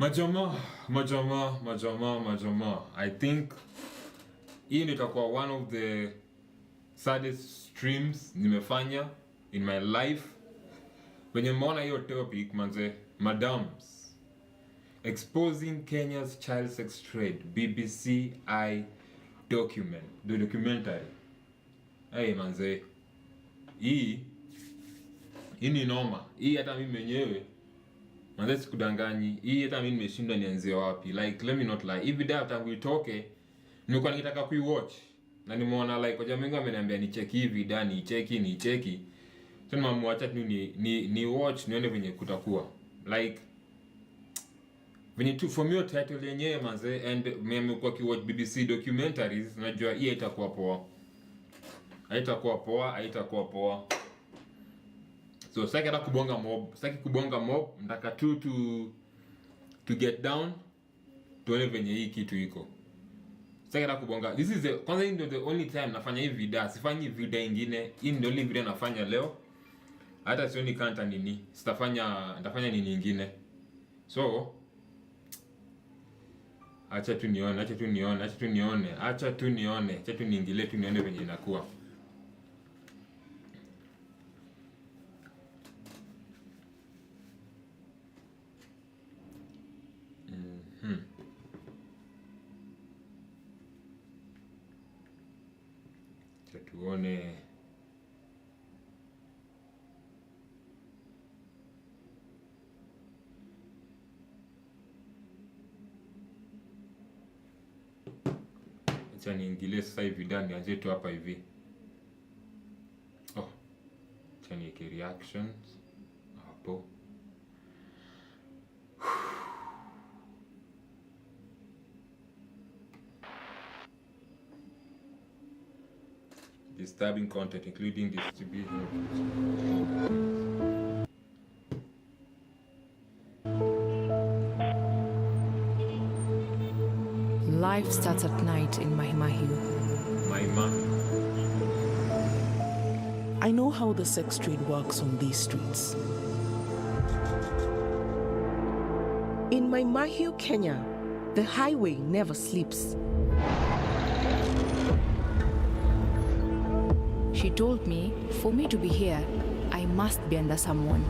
Majama. I think hii ndio itakuwa one of the saddest streams nimefanya in my life. Wenye mmeona hiyo topic manze, MADAMS exposing Kenya's child sex trade, BBC documentary. Hey manze, hii ni noma. Hii hata mimi mwenyewe manze sikudanganyi, hii hata mimi nimeshindwa nianzie wapi. Like let me not lie, hivi video tangu itoke nilikuwa nikitaka kuiwatch na nimeona like kwa jamaa wengi ameniambia ni check hii video, ni cheki. So nimamwacha tu ni watch nione venye kutakuwa. Like venye tu for me title yenyewe manze, and mimi kwa kiwatch BBC documentaries najua hii itakuwa poa. Haitakuwa poa. So sitaki hata kubonga mob, nataka tu to get down tuone venye hii kitu iko. Sitaki hata kubonga. This is kwanza hii ndio the only time nafanya hii video, sifanyi video nyingine. Hii ndio only video nafanya leo. Hata sioni kanta nini. Nitafanya nini nyingine. So acha tu nione, acha tu niingilie tu nione venye inakuwa. Tuone acha niingilie sasa hivi ndani aje tu hapa hivi. Acha niweke reactions hapo. Disturbing content including distribution. Life starts at night in Mahimahiu. I know how the sex trade works on these streets. In Mahimahiu, Kenya, the highway never sleeps. She told me, for me to be here, I must be under someone.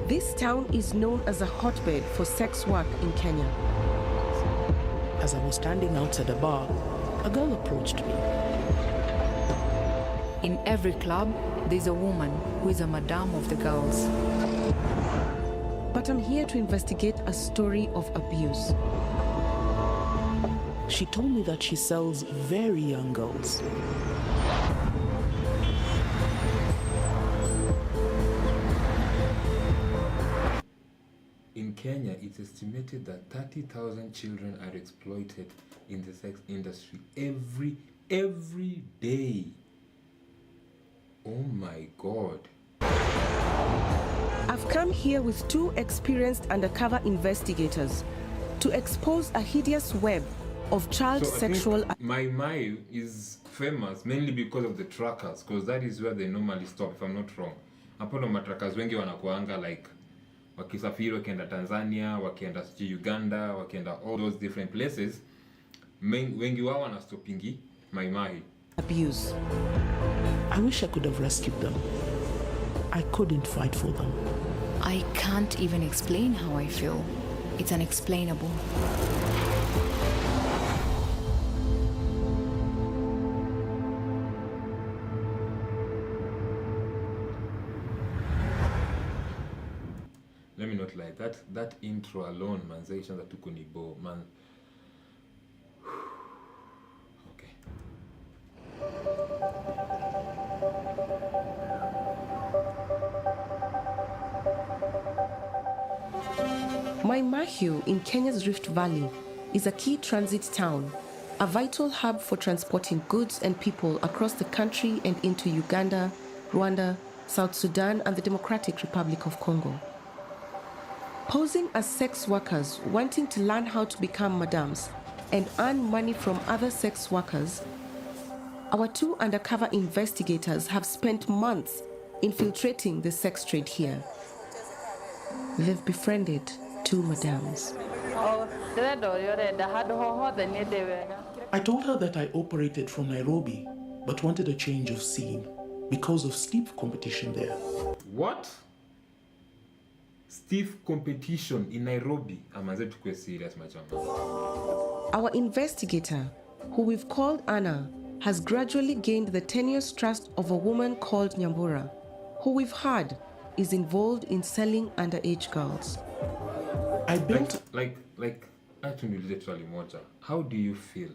This town is known as a hotbed for sex work in Kenya. As I was standing outside a bar, a girl approached me. In every club, there's a woman who is a madam of the girls. But I'm here to investigate a story of abuse. She told me that she sells very young girls. In Kenya, it's estimated that 30,000 children are exploited in the sex industry every day. Oh my God. I've come here with two experienced undercover investigators to expose a hideous web of child sexual. My is famous mainly because of the truckers, because that is where they normally stop, if I'm not wrong. Hapo ndo matrackers wengi wanakuanga like wakisafiri wakienda Tanzania, wakienda Uganda, wakienda all those different places. Wengi wao wanastopingi Mai. Abuse. I wish I could have rescued them. I couldn't fight for them. I can't even explain how I feel. It's unexplainable. Let me not lie, that intro alone manze ishaanza tu kunibo man. Okay. Mahimahiu in Kenya's Rift Valley is a key transit town, a vital hub for transporting goods and people across the country and into Uganda, Rwanda, South Sudan, and the Democratic Republic of Congo. Posing as sex workers wanting to learn how to become madams and earn money from other sex workers, our two undercover investigators have spent months infiltrating the sex trade here. they've befriended 2 madams. I told her that I operated from Nairobi, but wanted a change of scene because of steep competition there. What? Stiff competition in Nairobi? Amaze tukwe serious machamba. Our investigator, who we've called Anna, has gradually gained the tenuous trust of a woman called Nyambura, who we've heard is involved in selling underage girls. I built... Actually, literally, Moja, how do you feel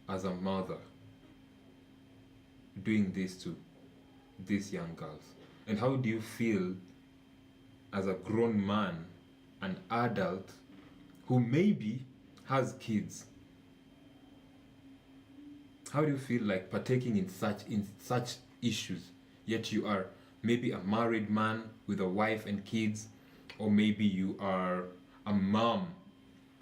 as a mother doing this to these young girls? And how do you feel as a grown man, an adult, who maybe has kids? How do you feel like partaking in such issues, yet you are maybe a married man with a wife and kids, or maybe you are a mom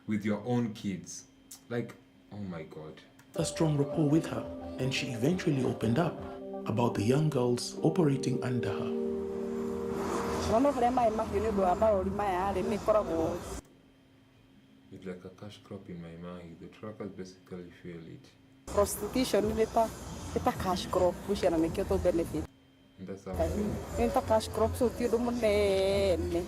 with your own kids? Like, oh my God. A strong rapport with her, and she eventually opened up about the young girls operating under her. It's like a cash crop in my mind. The truckers basically feel it. Prostitution is a cash crop, which is make you to benefit. And that's how I feel. It's a cash crop, so you don't want to.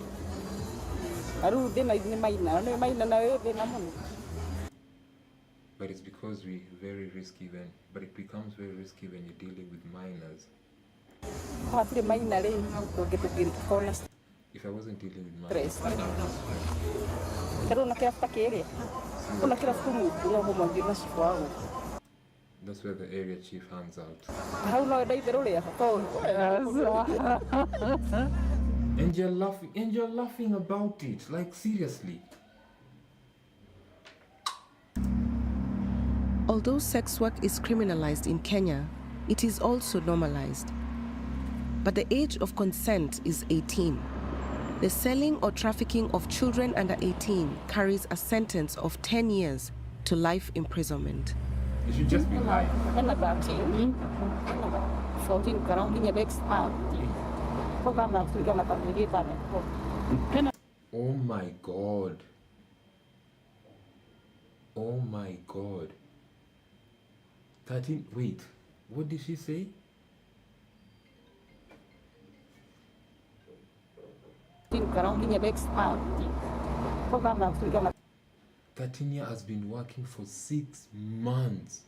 But it's because we're very risky then. But it becomes very risky when you're dealing with minors. If I wasn't dealing with minors, that's where the area chief hangs out. And you're laughing about it. Like, seriously. Although sex work is criminalized in Kenya, it is also normalized. But the age of consent is 18. The selling or trafficking of children under 18 carries a sentence of 10 years to life imprisonment. It should just be life. Oh my God. Oh my God. 13, wait, what did she say? 13 years has been working for 6 months.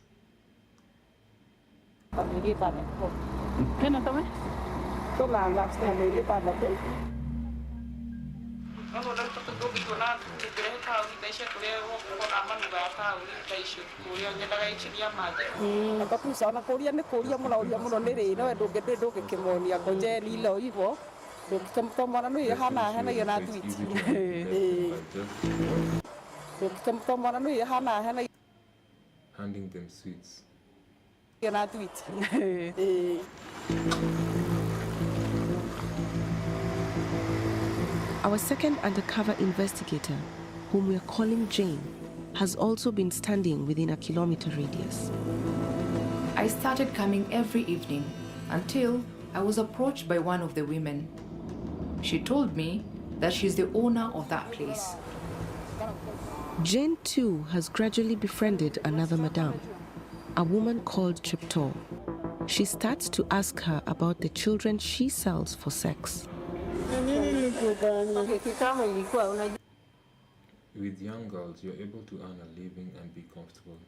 Handing them sweets. Our second undercover investigator, whom we are calling Jane, has also been standing within a kilometer radius. I started coming every evening until I was approached by one of the women. She told me that she's the owner of that place. Jane too has gradually befriended another madam, a woman called Triptor. She starts to ask her about the children she sells for sex. With young girls, you're able to earn a living and be comfortable.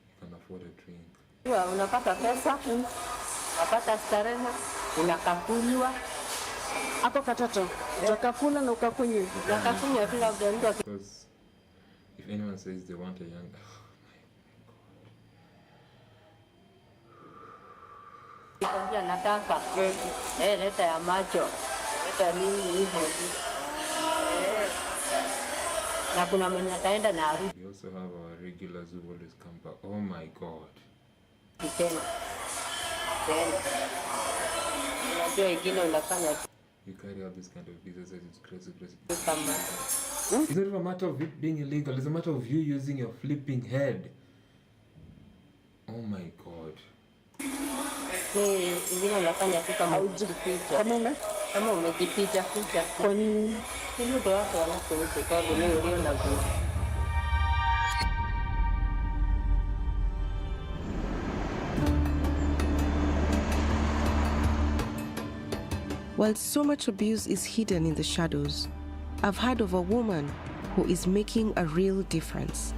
You can afford a drink. Unapata pesa, unapata starehe, unakakunywa. Hapo katoto, utakakula na ukakunywa. Ukakunywa bila mtu. Because if anyone says they want a young, Nikwambia nataka leta ya macho, leta nini hivyo. Na kuna mwenye ataenda na arudi. we also have our regulars who always come back. Oh my God. Tena. Unajua ingine unafanya You carry out this kind of business, it's crazy. kama. It's not even a matter of it being illegal, it's a matter of you using your flipping head. Oh my God. Ingine unafanya tu kama ujificha. Come on, man. Ama umejipicha kuja. Kwa nini? Hiyo ndo watu wanakoishi kwa vile ulio na nguvu. While so much abuse is hidden in the shadows, I've heard of a woman who is making a real difference.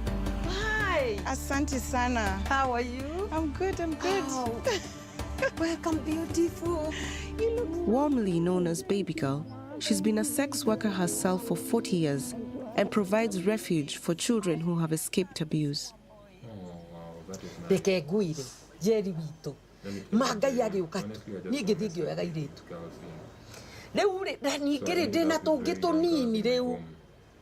Hi! Asante sana. How are you? I'm good, I'm good. Oh. Welcome, beautiful. You look... Warmly known as Baby Girl, she's been a sex worker herself for 40 years and provides refuge for children who have escaped abuse. Oh, wow, that is nice. Deke guire, jeri wito. Magai age ukatu. Nige thigio yaga iretu. Reu ri ningere ndina tungi tunini reu.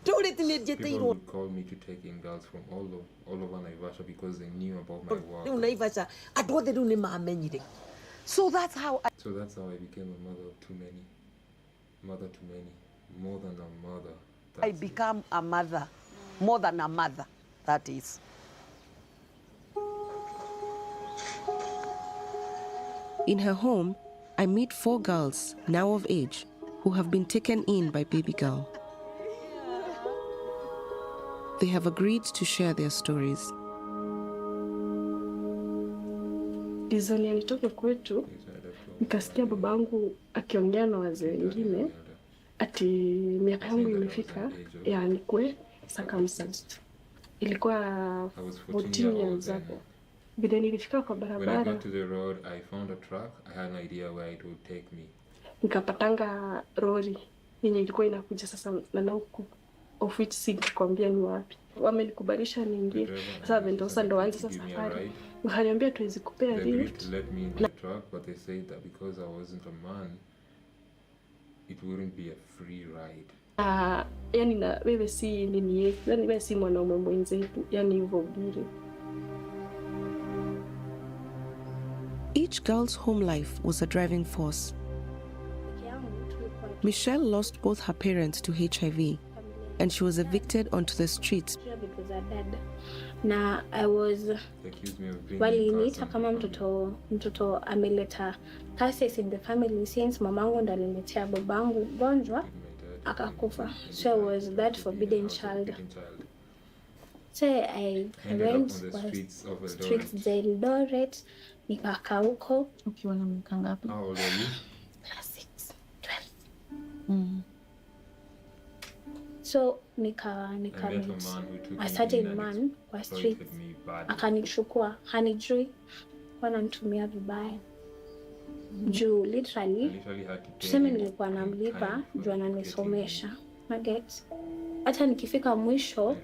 Turi tinejete People iro. would call me to take in girls from all over Naivasha because they knew about my work. Reu Naivasha andu othe reu ni mamenyire. So that's how I became a mother to many. Mother to many. More than a mother. I become a mother. More than a mother, that is. In her home, I meet 4 girls, now of age, who have been taken in by Baby Girl. They have agreed to share their stories. Dizoni alitoka kwetu, nikasikia babangu akiongea na wazee wengine ati miaka yangu imefika ya nikwe circumcised. Ilikuwa 14 years ago. Bila nilifika kwa barabara. When I got to the road, I found a truck. I had no idea where it would take me. Nikapatanga lori yenye ilikuwa inakuja sasa na huku of which sikwambia ni wapi. Wamenikubalisha niingie. Sasa ndo anza safari. Wakaniambia tuwezi kupea lift. They let me in the truck, but they said that because I wasn't a man, it wouldn't be a free ride. Yani na wewe si nini yetu, yani wewe si mwanaume mwenzetu, yani hivyo bure. Each girl's home life was a driving force. Michelle lost both her parents to HIV, and she was evicted onto the streets. Because her dad. Na I was waliniita kama mtoto ameleta cases in the family since mamangu ndo aliniletea babangu gonjwa akakufa. So I was that forbidden child. So I went streets za Eldoret, nikakaa huko. Ukiwa na miaka ngapi? How old are you? 6, 12. So a certain man kwa street akanichukua, hanijui, wananitumia vibaya. Juu literally tuseme nilikuwa namlipa juu ananisomesha. Maget. Hata nikifika mwisho,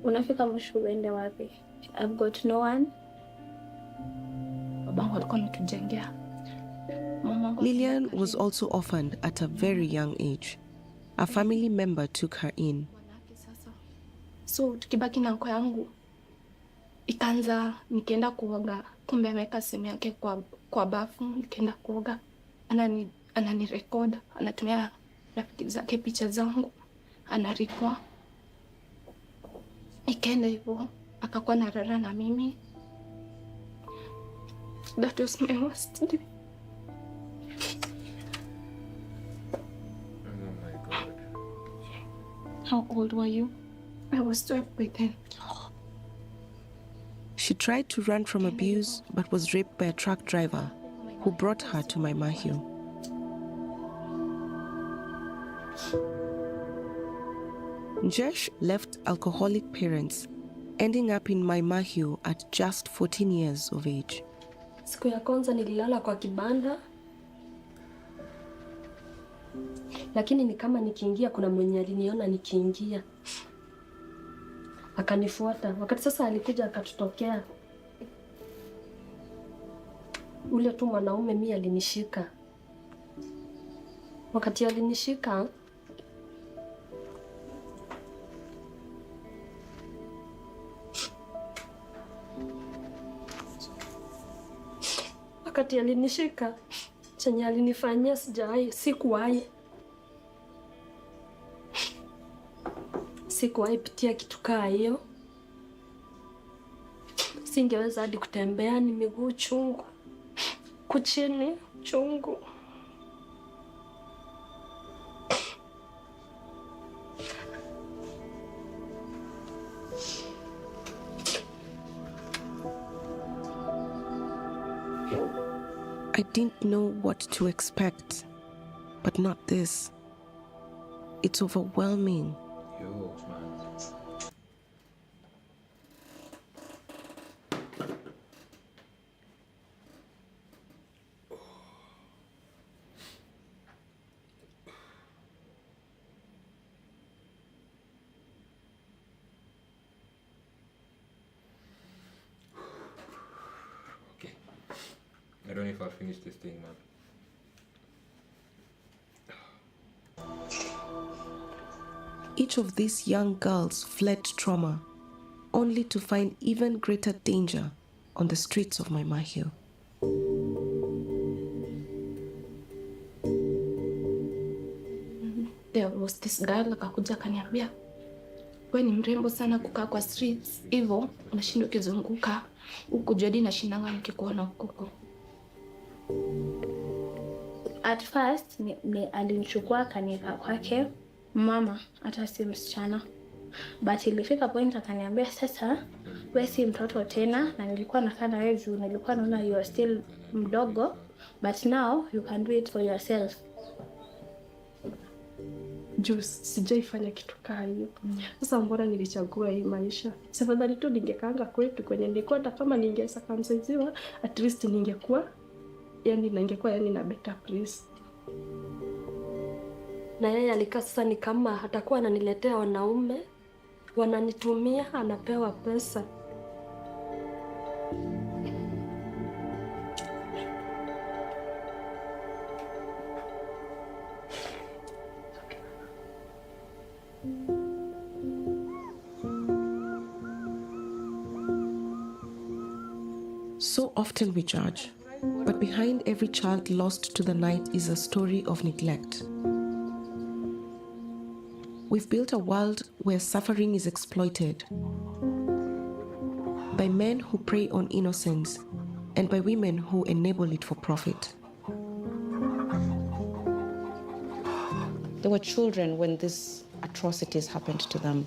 unafika mwisho uende wapi? I've got no one. Babangu alikuwa anatujengea. Lillian was also orphaned at a very young age. A family member took her in. So tukibaki na nko yangu, ikaanza nikaenda kuoga, kumbe ameweka simu yake kwa bafu, nikaenda kuoga, ananirecord, anatumia rafiki zake picha zangu, anarikwa. Ikaenda hivyo, akakuwa narara na mimi. That was my worst day. How old were you? I was 12 by then. She tried to run from abuse but was raped by a truck driver who brought her to my mahio. Njesh left alcoholic parents, ending up in my mahio at just 14 years of age. Siku ya kwanza nililala kwa kibanda. Lakini ni kama nikiingia kuna mwenye aliniona nikiingia. Akanifuata. Wakati sasa alikuja akatutokea. Ule tu mwanaume mimi alinishika. Wakati alinishika, chenye alinifanyia sikuwahi pitia kitu kaa hiyo. Singeweza hadi kutembea, ni miguu chungu, kuchini chungu. I didn't know what to expect, but not this. It's overwhelming. Yo, man. Okay. I don't know if I'll finish this thing, man. Each of these young girls fled trauma, only to find even greater danger on the streets of my Mahio. There was this girl akakuja akaniambia, wewe ni mrembo sana kukaa kwa streets hivyo unashinda ukizunguka huku jadi nashindanga nikikuona huko. At first alinichukua akaniweka kwake, mama hata si msichana, but ilifika point akaniambia sasa wewe si mtoto tena, na nilikuwa nakaa na wewe juu nilikuwa naona you are still mdogo, but now you can do it for yourself. Juu sijaifanya kitu kama hiyo. Sasa mbona nilichagua hii maisha? Safadhali tu ningekaanga kwetu kwenye nilikuwa, hata kama ningesakamsiziwa at least ningekuwa na better place. Na yeye alikaa sasa ni kama atakuwa ananiletea wanaume, wananitumia, anapewa pesa. So often we judge, but behind every child lost to the night is a story of neglect. We've built a world where suffering is exploited by men who prey on innocence and by women who enable it for profit. There were children when these atrocities happened to them.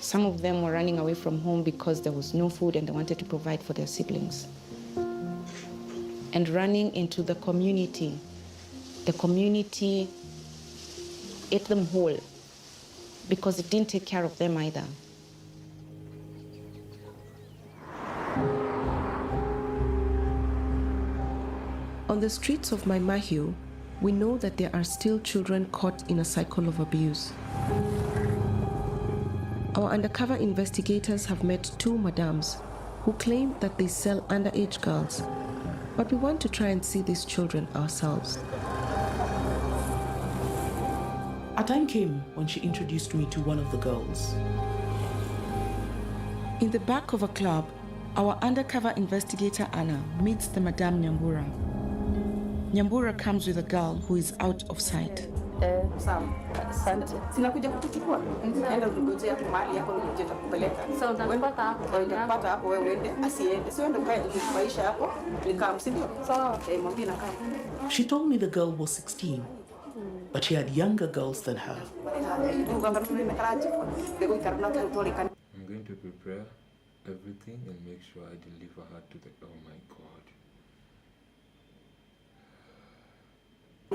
Some of them were running away from home because there was no food and they wanted to provide for their siblings. And running into the community. The community ate them whole because it didn't take care of them either. On the streets of my Mahio, we know that there are still children caught in a cycle of abuse. Our undercover investigators have met two madams who claim that they sell underage girls, but we want to try and see these children ourselves. A time came when she introduced me to one of the girls. In the back of a club, our undercover investigator Anna meets the Madame Nyambura. Nyambura comes with a girl who is out of sight. Sinakuja kukuchukua. Enda ungojea tu mahali yako ungojea kupeleka. Sasa utapata hapo wewe uende, asiende. Sio ndo kae maisha yako. Nikaa si ndio? Sawa. Mwambie na kama. She told me the girl was 16, but she had younger girls than her. I'm going to prepare everything and make sure I deliver her to the... Oh my God. I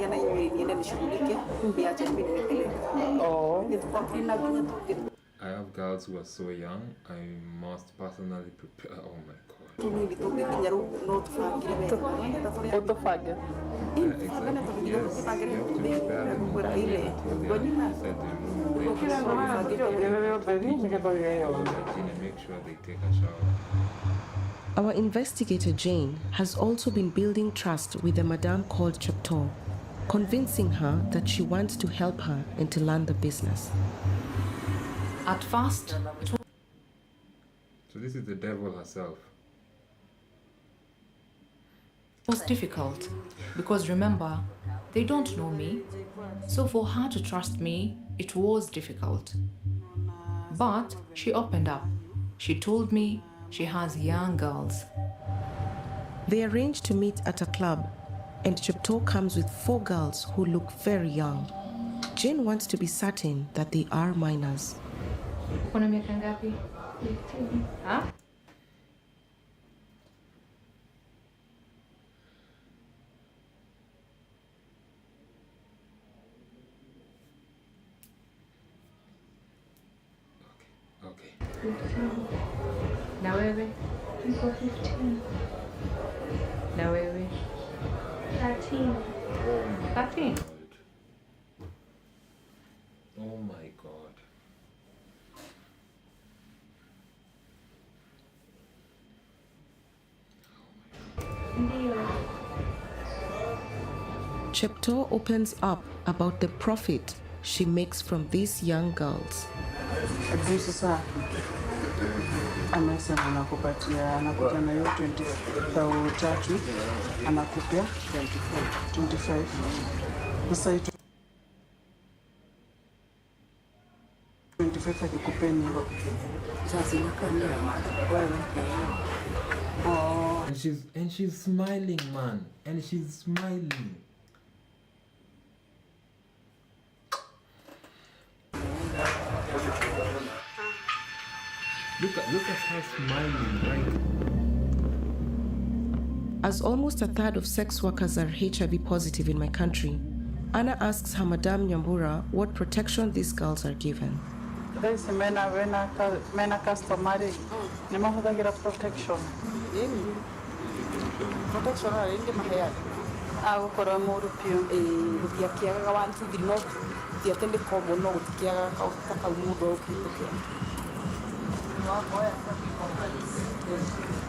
have girls who are so young, I must personally prepare. Oh my God. Exactly. Yes, you have to prepare them until they are inside the room. And make sure they take a shower. Our investigator Jane has also been building trust with a madame called Chapto, convincing her that she wants to help her and to learn the business. At first, So this is the devil herself. it was difficult because remember, they don't know me. So for her to trust me, it was difficult. But she opened up. She told me she has young girls. They arranged to meet at a club, and Chapto comes with 4 girls who look very young. Jane wants to be certain that they are minors. Kuna miaka ngapi? Na wewe? Niko 15. Na wewe? 13. 13? Oh my God. Ndio. Chepto opens up about the profit she makes from these young girls. Juu sasa amesema anakupatia, anakuja na hiyo 20,000 anakupea 25. Sasa hiyo 25 akikupeni sasa inakamia wewe. Oh. And she's smiling, man. And she's smiling. Look at her smiling, right? As almost a third of sex workers are HIV positive in my country, Anna asks her Madam Nyambura what protection these girls are given. These mena customary ni mahuthagira protection. Protection are indi mahaya. Agukora muru pio. Gutiakiaga 1 2 3 no tiatende komo no gutiaga ka mudo okitukia.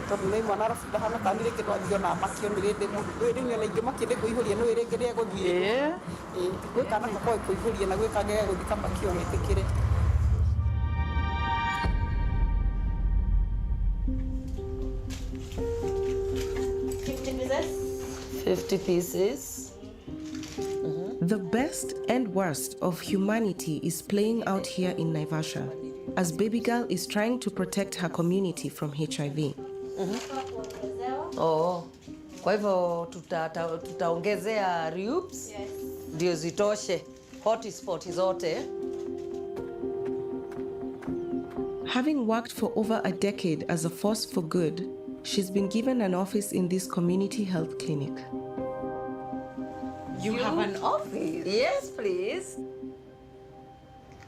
Tondũ nĩ mwana arabuta hana kanire kĩndũ angĩona makio nĩ rĩndĩ mũndũ rĩu nĩ ingĩ makĩndĩ kũihũria nĩ rĩngĩ rĩa gũthiĩ gwĩ kana gakoe kũihũria na gwĩ kangĩ ga gũthika makio gĩtĩkĩre. 50 pieces. The best and worst of humanity is playing out here in Naivasha, as baby girl is trying to protect her community from HIV. Oh, kwa hivyo tutaongezea rubes ndio zitoshe hotspot zote. Having worked for over a decade as a force for good, she's been given an office in this community health clinic. You have an office? Yes, please.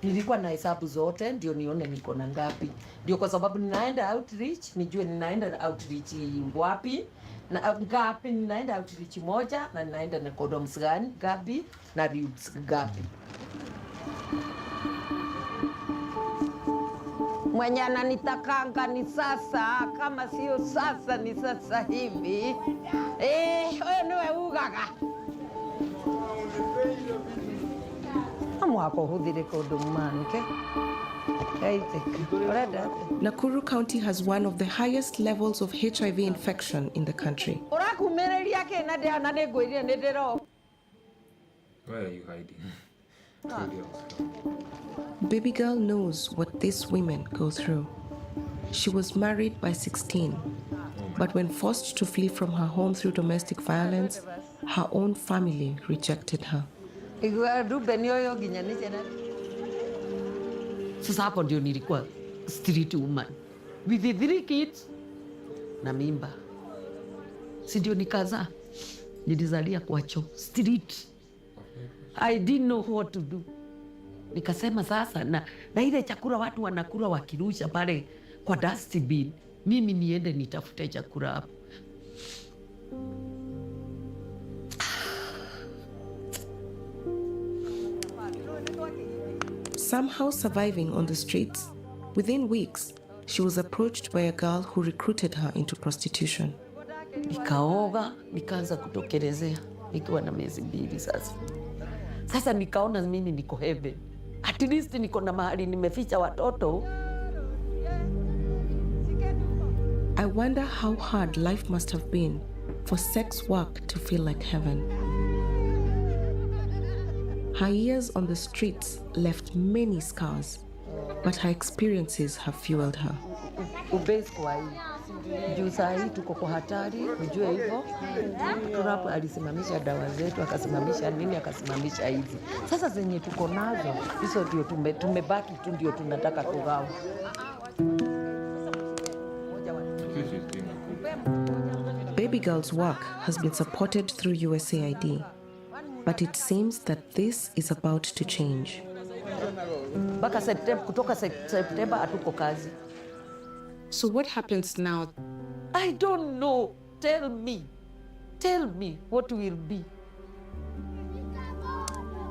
Nilikuwa na hesabu zote ndio nione niko na ngapi. Ndio kwa sababu ninaenda outreach, nijue ninaenda outreach wapi na ngapi, ninaenda outreach moja na ninaenda na condoms gani ngapi na rubes ngapi. Mwenye ananitakanga ni sasa, kama sio sasa ni sasa hivi. Wewe niwe ugaga. Nakuru County has one of the highest levels of HIV infection in the country. Why are you hiding? Baby girl knows what these women go through. She was married by 16, but when forced to flee from her home through domestic violence, her own family rejected her. Sasa hapo ndio nilikuwa street woman with 3 kids na mimba. Si ndio nikaza, nilizalia kwa choo street. I didn't know what to do. Nikasema sasa na ile chakula watu wanakula wakirusha pale kwa dustbin, mimi niende nitafute chakula hapo. Somehow surviving on the streets, within weeks, she was approached by a girl who recruited her into prostitution. Nikaoga, nikaanza kutokelezea, nikiwa na miezi 2 sasa. Sasa nikaona mimi niko heaven. At least niko na mahali nimeficha watoto. I wonder how hard life must have been for sex work to feel like heaven. Her years on the streets left many scars, but her experiences have fueled her. Ubase kwa hii. Juu saa hii tuko kwa hatari, ujue hivyo. Turapo alisimamisha dawa zetu, akasimamisha nini, akasimamisha hizi. Sasa zenye tuko nazo, hizo ndio tumebaki tu ndio tunataka kugawa. Baby girl's work has been supported through USAID, but it seems that this is about to change. Baka September, kutoka September hatuko kazi. So what happens now? I don't know. Tell me. Tell me what will be.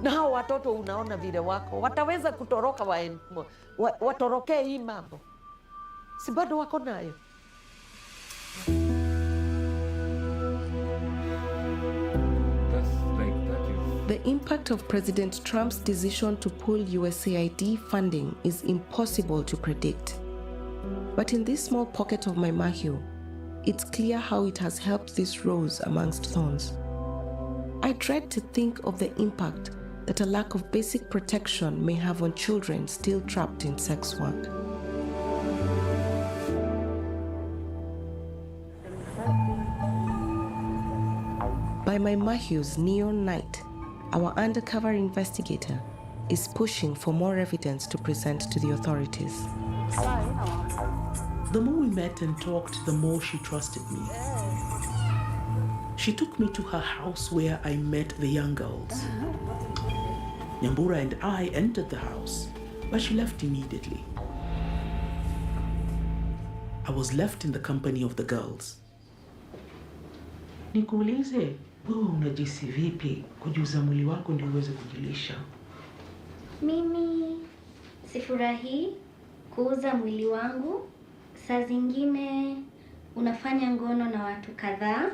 Na hao watoto unaona vile wako, wataweza kutoroka watorokee hii mambo? Si bado wako nayo? The impact of President Trump's decision to pull USAID funding is impossible to predict. But in this small pocket of Maimahiu, it's clear how it has helped this rose amongst thorns. I dread to think of the impact that a lack of basic protection may have on children still trapped in sex work. By Maimahiu's neon night, our undercover investigator is pushing for more evidence to present to the authorities. The more we met and talked, the more she trusted me. She took me to her house where I met the young girls. Nyambura and I entered the house, but she left immediately. I was left in the company of the girls. Nikuulize, wewe unajisi vipi kujuza mwili wako ndio uweze kujilisha? Mimi sifurahi kuuza mwili wangu. Saa zingine unafanya ngono na watu kadhaa.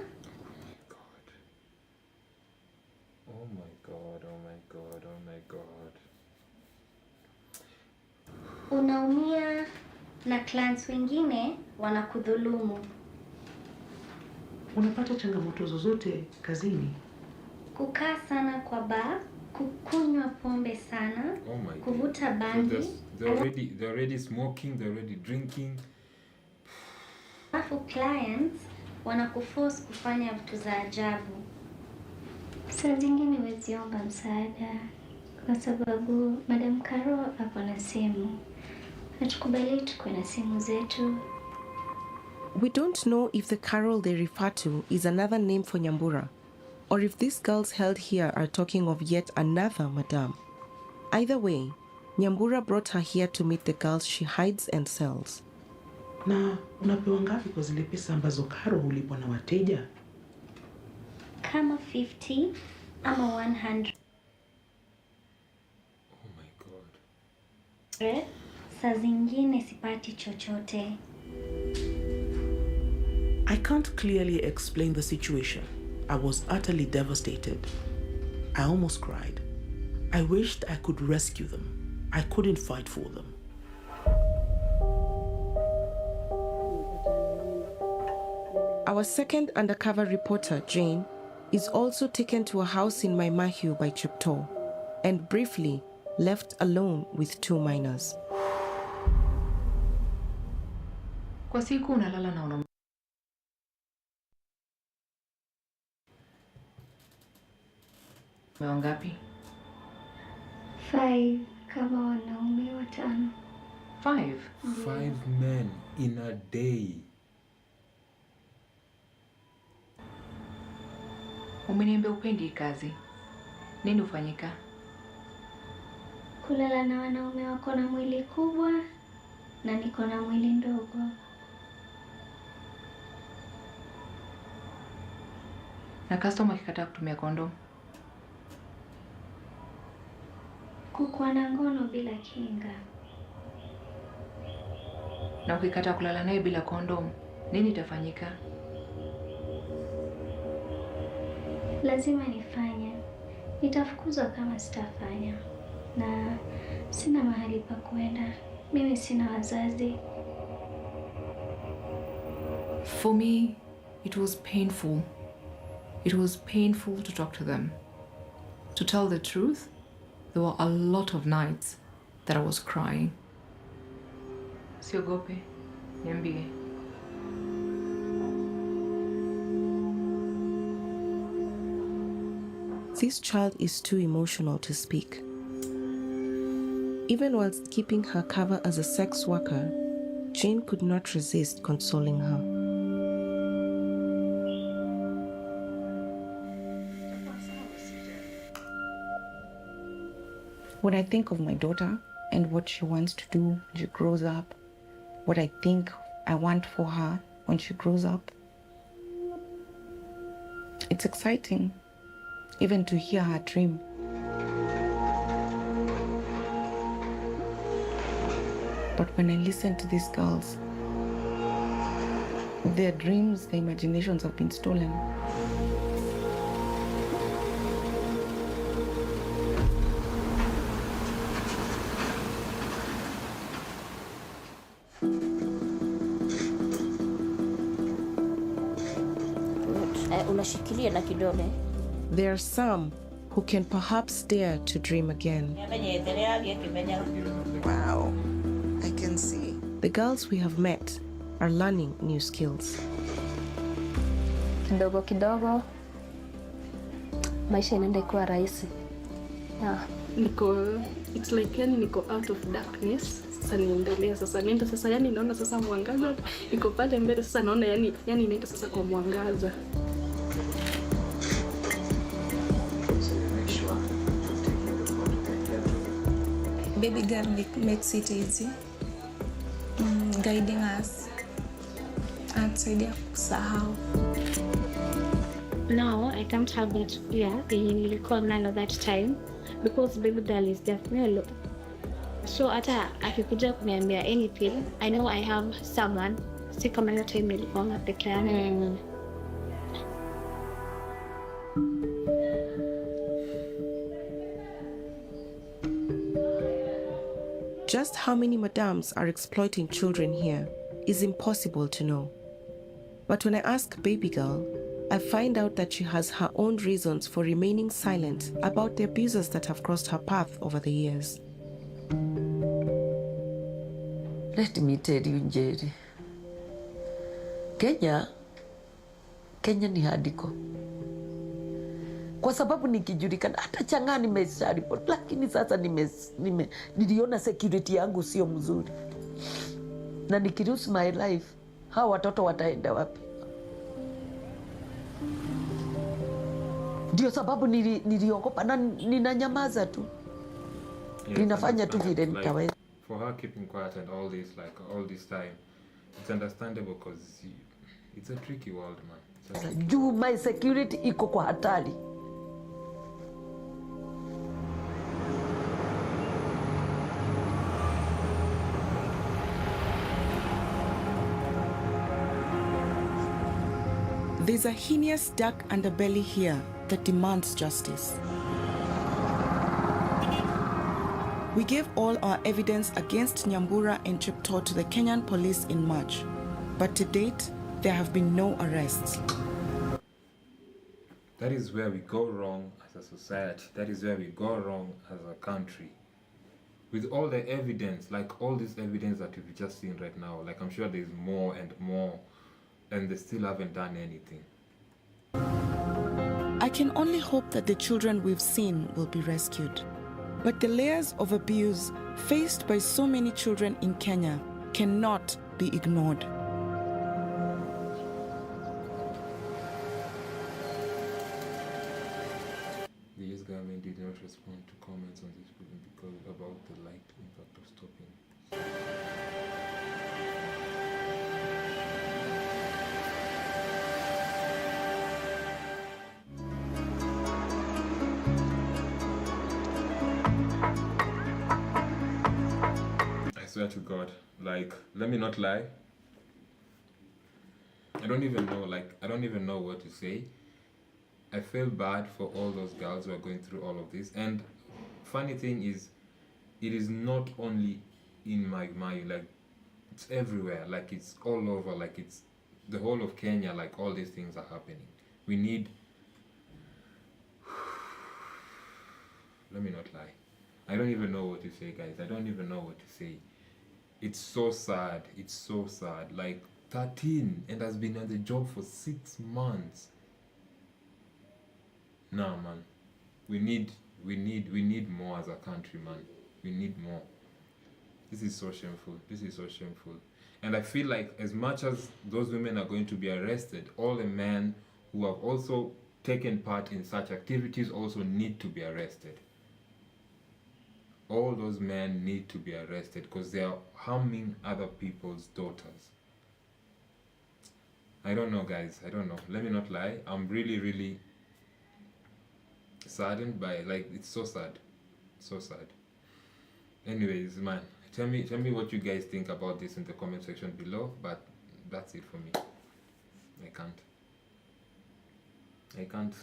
Oh my God, oh my God, oh my God. Unaumia na clans wengine wanakudhulumu. Unapata changamoto zozote kazini? Kukaa sana kwa bar, kukunywa pombe sana, Oh my God. kuvuta bangi. They're already smoking, they're already drinking. Alafu clients wanakuforce kufanya vitu za ajabu. Saa zingine huwezi omba msaada kwa sababu Madam Karo hapo na simu. Hatukubali tukuwe na simu zetu. We don't know if the Carol they refer to is another name for Nyambura, or if these girls held here are talking of yet another madam. Either way, Nyambura brought her here to meet the girls she hides and sells. Na unapewa ngapi kwa zile pesa ambazo Karo hulipwa na wateja? Kama 50 ama 100. Oh my God. Saa zingine sipati chochote. I can't clearly explain the situation. I was utterly devastated. I almost cried. I wished I could rescue them. I couldn't fight for them. Our second undercover reporter, Jane, is also taken to a house in Maimahiu by Chepto and briefly left alone with 2 minors. Kwa siku unalala na wanaume wangapi? 5 kama wanaume 5. 5? 5 men in a day. Umeniambia upendi kazi. Nini ufanyika? Kulala na wanaume wako na mwili kubwa na niko na mwili ndogo. Na customer akikataa kutumia kondom? Kukuwa na ngono bila kinga. Na ukikataa kulala naye bila kondom, nini itafanyika? Lazima nifanye. Nitafukuzwa kama sitafanya. Na sina mahali pa kwenda. Mimi sina wazazi. For me, it was painful. It was painful to talk to them. To tell the truth, there were a lot of nights that I was crying. Siogope, niambie. This child is too emotional to speak. Even whilst keeping her cover as a sex worker, Jane could not resist consoling her. When I think of my daughter and what she wants to do when she grows up, what I think I want for her when she grows up. It's exciting, even to hear her dream. But when I listen to these girls, their dreams, their imaginations have been stolen. Unashikilia na kidole. There are some who can perhaps dare to dream again. Wow, I can see. The girls we have met are learning new skills. Kidogo kidogo maisha inaenda kuwa rahisi. It's like yani niko out of darkness. Sasa niendelea sasa nienda sasa yani naona sasa mwangaza niko pale mbele sasa naona yani inaenda sasa kwa mwangaza. Baby girl makes it easy, guiding us, atusaidia kusahau. No, I can't have that fear nilikuwa nayo that time because baby girl is definitely. So hata akikuja kuniambia anything, I know I have someone. Si kama hiyo time nilikuwa peke yangu. Just how many madams are exploiting children here is impossible to know. But when I ask baby girl, I find out that she has her own reasons for remaining silent about the abuses that have crossed her path over the years. Let me tell you, Njeri. Kenya ni hadiko. Kwa sababu nikijulikana hata changa nimesharipoti, lakini sasa niliona security yangu sio mzuri. Na nikiruse my life, hawa watoto wataenda wapi? Ndio sababu niliogopa na ninanyamaza tu. Ninafanya tu vile nitaweza. For her keeping quiet and all this time, it's understandable because it's a tricky world, man. Juu my security iko kwa hatari. There's a heinous dark underbelly here that demands justice. We gave all our evidence against Nyambura and Cheptoo to the Kenyan police in March, but to date, there have been no arrests. That is where we go wrong as a society. That is where we go wrong as a country. With all the evidence, like all this evidence that we've just seen right now, like I'm sure there's more and more, and they still haven't done anything. I can only hope that the children we've seen will be rescued. But the layers of abuse faced by so many children in Kenya cannot be ignored. The US government did not respond to comments on this because about the likely impact of stopping. I swear to God, like, let me not lie. I don't even know what to say. I feel bad for all those girls who are going through all of this. And funny thing is, it is not only in my mind, like it's everywhere, like it's all over, like it's the whole of Kenya, like all these things are happening. We need, let me not lie. I don't even know what to say, guys. I don't even know what to say. It's so sad. It's so sad. Like 13 and has been on the job for 6 months. Nah, man. We need more as a country, man. We need more. This is so shameful. This is so shameful. And I feel like as much as those women are going to be arrested, all the men who have also taken part in such activities also need to be arrested. All those men need to be arrested because they are harming other people's daughters. I don't know, guys. I don't know. Let me not lie. I'm really saddened by, like, it's so sad. So sad. Anyways, man, tell me what you guys think about this in the comment section below. But that's it for me. I can't.